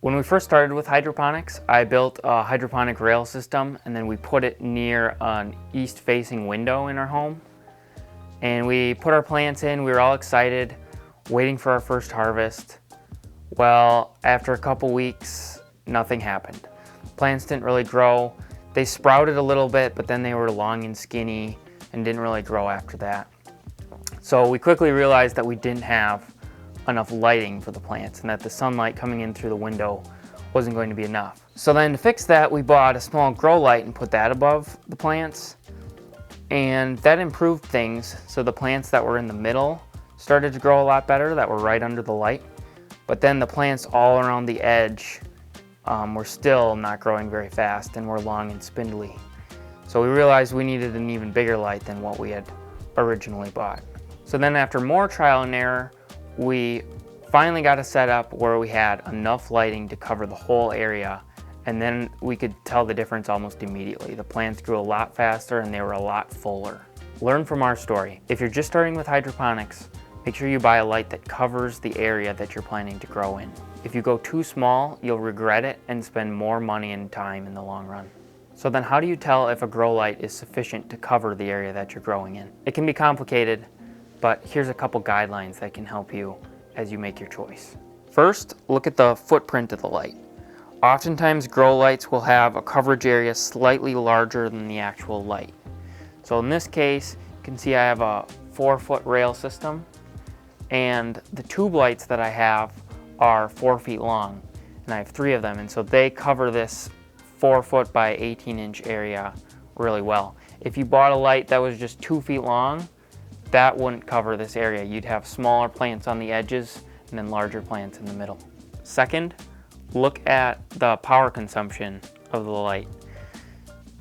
When we first started with hydroponics, I built a hydroponic rail system and then we put it near an east-facing window in our home. And we put our plants in, we were all excited, waiting for our first harvest. Well, after a couple weeks, nothing happened. Plants didn't really grow. They sprouted a little bit, but then they were long and skinny and didn't really grow after that. So we quickly realized that we didn't have enough lighting for the plants and that the sunlight coming in through the window wasn't going to be enough. So then to fix that, we bought a small grow light and put that above the plants. And that improved things. So the plants that were in the middle started to grow a lot better, that were right under the light. But then the plants all around the edge were still not growing very fast and were long and spindly. So we realized we needed an even bigger light than what we had originally bought. So then after more trial and error, we finally got a setup where we had enough lighting to cover the whole area, and then we could tell the difference almost immediately. The plants grew a lot faster and they were a lot fuller. Learn from our story. If you're just starting with hydroponics, make sure you buy a light that covers the area that you're planning to grow in. If you go too small, you'll regret it and spend more money and time in the long run. So then how do you tell if a grow light is sufficient to cover the area that you're growing in? It can be complicated, but here's a couple guidelines that can help you as you make your choice. First, look at the footprint of the light. Oftentimes grow lights will have a coverage area slightly larger than the actual light. So in this case, you can see I have a 4-foot rail system, and the tube lights that I have are 4 feet long, and I have 3 of them, and so they cover this 4-foot by 18-inch area really well. If you bought a light that was just 2 feet long, that wouldn't cover this area. You'd have smaller plants on the edges and then larger plants in the middle. Second, look at the power consumption of the light.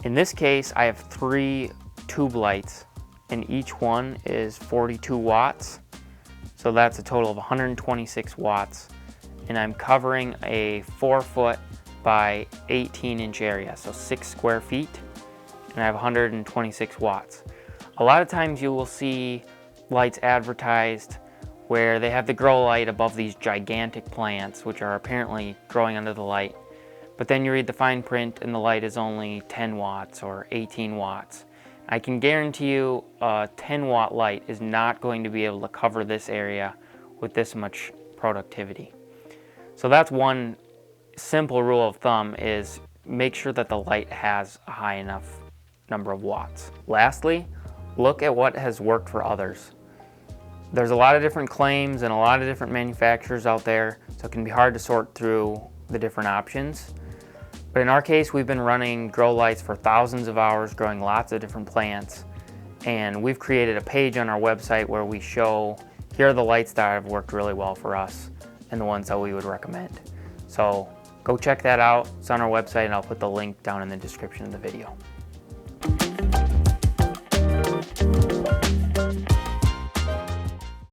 In this case, I have 3 tube lights and each one is 42 watts. So that's a total of 126 watts. And I'm covering a 4-foot by 18-inch area, so 6 square feet, and I have 126 watts. A lot of times you will see lights advertised where they have the grow light above these gigantic plants, which are apparently growing under the light. But then you read the fine print and the light is only 10 watts or 18 watts. I can guarantee you a 10-watt light is not going to be able to cover this area with this much productivity. So that's one simple rule of thumb, is make sure that the light has a high enough number of watts. Lastly, look at what has worked for others. There's a lot of different claims and a lot of different manufacturers out there, so it can be hard to sort through the different options. But in our case, we've been running grow lights for thousands of hours, growing lots of different plants, and we've created a page on our website where we show, here are the lights that have worked really well for us and the ones that we would recommend. So go check that out. It's on our website, and I'll put the link down in the description of the video.